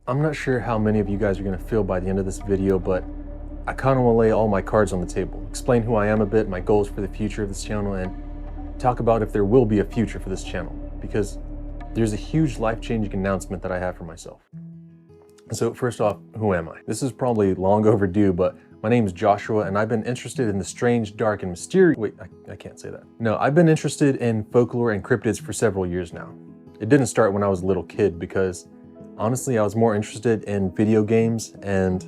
I'm not sure how many of you guys are going to feel by the end of this video, but I kind of want to lay all my cards on the table, explain who I am a bit, my goals for the future of this channel, and talk about if there will be a future for this channel, because there's a huge life-changing announcement that I have for myself. So first off, who am I? This is probably long overdue, but my name is Joshua, and I've been interested in the strange, dark, and mysterious— wait, I can't say that. No, I've been interested in folklore and cryptids for several years now. It didn't start when I was a little kid, because honestly, I was more interested in video games and,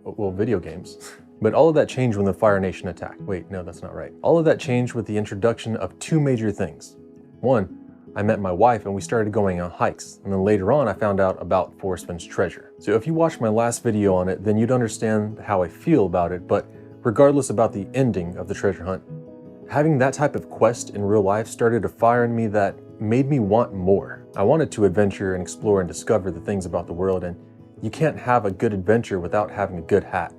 well, video games. But all of that changed when the Fire Nation attacked. Wait, no, that's not right. All of that changed with the introduction of two major things. One, I met my wife and we started going on hikes. And then later on, I found out about Forrest Finn's treasure. So if you watched my last video on it, then you'd understand how I feel about it. But regardless about the ending of the treasure hunt, having that type of quest in real life started a fire in me that made me want more. I wanted to adventure and explore and discover the things about the world, and you can't have a good adventure without having a good hat.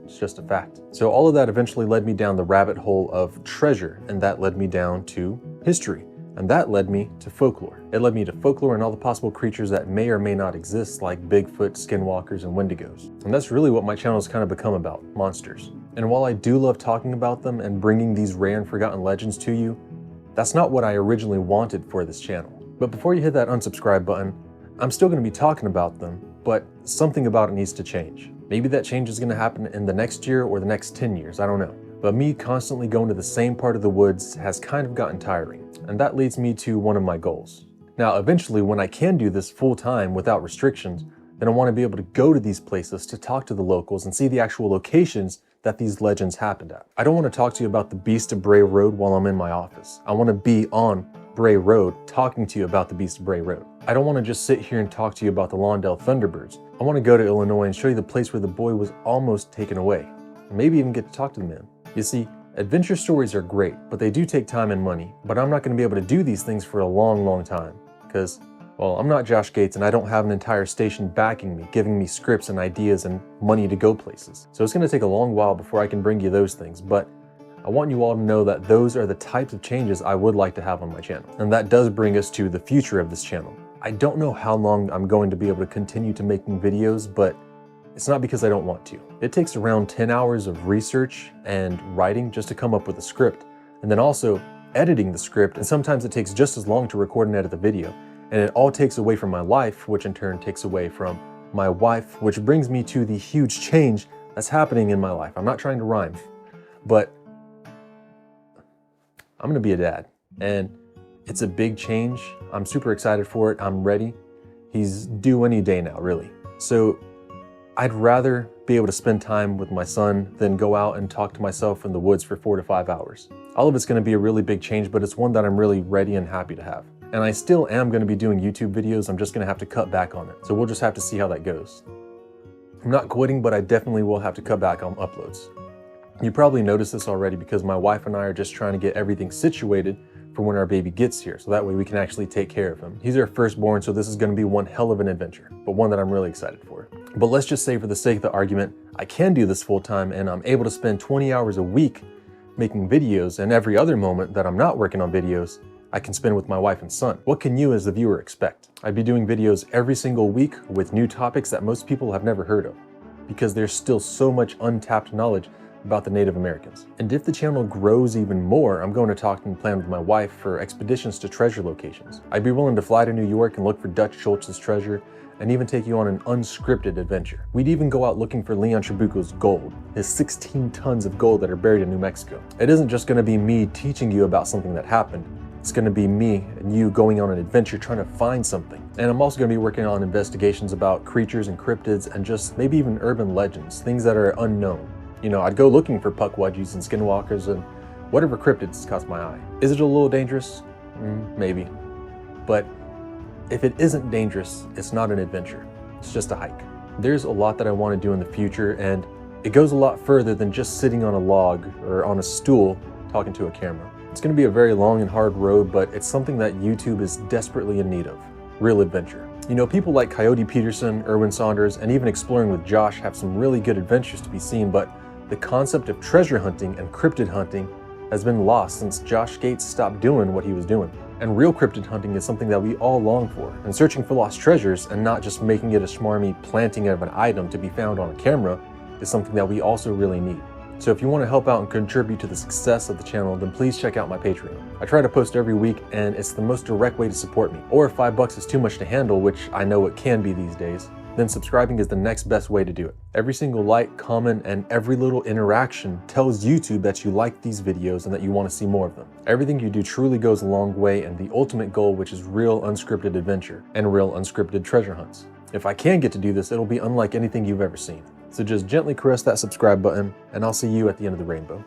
It's just a fact. So all of that eventually led me down the rabbit hole of treasure, and that led me down to history. And that led me to folklore. It led me to folklore and all the possible creatures that may or may not exist, like Bigfoot, skinwalkers, and wendigos. And that's really what my channel has kind of become about, monsters. And while I do love talking about them and bringing these rare and forgotten legends to you, that's not what I originally wanted for this channel. But before you hit that unsubscribe button, I'm still going to be talking about them, but something about it needs to change. Maybe that change is going to happen in the next year or the next 10 years, I don't know. But me constantly going to the same part of the woods has kind of gotten tiring, and that leads me to one of my goals. Now, eventually, when I can do this full time without restrictions, then I want to be able to go to these places to talk to the locals and see the actual locations that these legends happened at. I don't want to talk to you about the Beast of Bray Road while I'm in my office. I want to be on Bray Road talking to you about the Beast of Bray Road. I don't want to just sit here and talk to you about the Lawndale Thunderbirds. I want to go to Illinois and show you the place where the boy was almost taken away. Maybe even get to talk to the man. You see, adventure stories are great, but they do take time and money. But I'm not going to be able to do these things for a long, long time. Because, well, I'm not Josh Gates and I don't have an entire station backing me, giving me scripts and ideas and money to go places. So it's going to take a long while before I can bring you those things. But I want you all to know that those are the types of changes I would like to have on my channel. And that does bring us to the future of this channel. I don't know how long I'm going to be able to continue to making videos, but it's not because I don't want to. It takes around 10 hours of research and writing just to come up with a script, and then also editing the script, and sometimes it takes just as long to record and edit the video. And it all takes away from my life, which in turn takes away from my wife, which brings me to the huge change that's happening in my life. I'm not trying to rhyme, but I'm gonna be a dad, and it's a big change. I'm super excited for it. I'm ready. He's due any day now, really. So I'd rather be able to spend time with my son than go out and talk to myself in the woods for 4 to 5 hours. All of it's going to be a really big change, but it's one that I'm really ready and happy to have. And I still am going to be doing YouTube videos. I'm just going to have to cut back on it. So we'll just have to see how that goes. I'm not quitting, but I definitely will have to cut back on uploads. You probably noticed this already because my wife and I are just trying to get everything situated for when our baby gets here, so that way we can actually take care of him. He's our firstborn, so this is going to be one hell of an adventure, but one that I'm really excited for. But let's just say, for the sake of the argument, I can do this full time and I'm able to spend 20 hours a week making videos, and every other moment that I'm not working on videos, I can spend with my wife and son. What can you as the viewer expect? I'd be doing videos every single week with new topics that most people have never heard of, because there's still so much untapped knowledge about the Native Americans. And if the channel grows even more, I'm going to talk and plan with my wife for expeditions to treasure locations. I'd be willing to fly to New York and look for Dutch Schultz's treasure, and even take you on an unscripted adventure. We'd even go out looking for Leon Trabuco's gold, his 16 tons of gold that are buried in New Mexico. It isn't just going to be me teaching you about something that happened. It's going to be me and you going on an adventure trying to find something. And I'm also going to be working on investigations about creatures and cryptids and just maybe even urban legends, things that are unknown. You know, I'd go looking for puckwudgies and skinwalkers and whatever cryptids caught my eye. Is it a little dangerous? Maybe. But if it isn't dangerous, it's not an adventure. It's just a hike. There's a lot that I want to do in the future, and it goes a lot further than just sitting on a log or on a stool talking to a camera. It's going to be a very long and hard road, but it's something that YouTube is desperately in need of. Real adventure. You know, people like Coyote Peterson, Erwin Saunders, and even Exploring with Josh have some really good adventures to be seen, but the concept of treasure hunting and cryptid hunting has been lost since Josh Gates stopped doing what he was doing. And real cryptid hunting is something that we all long for, and searching for lost treasures and not just making it a smarmy planting of an item to be found on a camera is something that we also really need. So if you want to help out and contribute to the success of the channel, then please check out my Patreon. I try to post every week and it's the most direct way to support me. Or if $5 is too much to handle, which I know it can be these days, then subscribing is the next best way to do it. Every single like, comment, and every little interaction tells YouTube that you like these videos and that you want to see more of them. Everything you do truly goes a long way in the ultimate goal, which is real unscripted adventure and real unscripted treasure hunts. If I can get to do this, it'll be unlike anything you've ever seen. So just gently caress that subscribe button, and I'll see you at the end of the rainbow.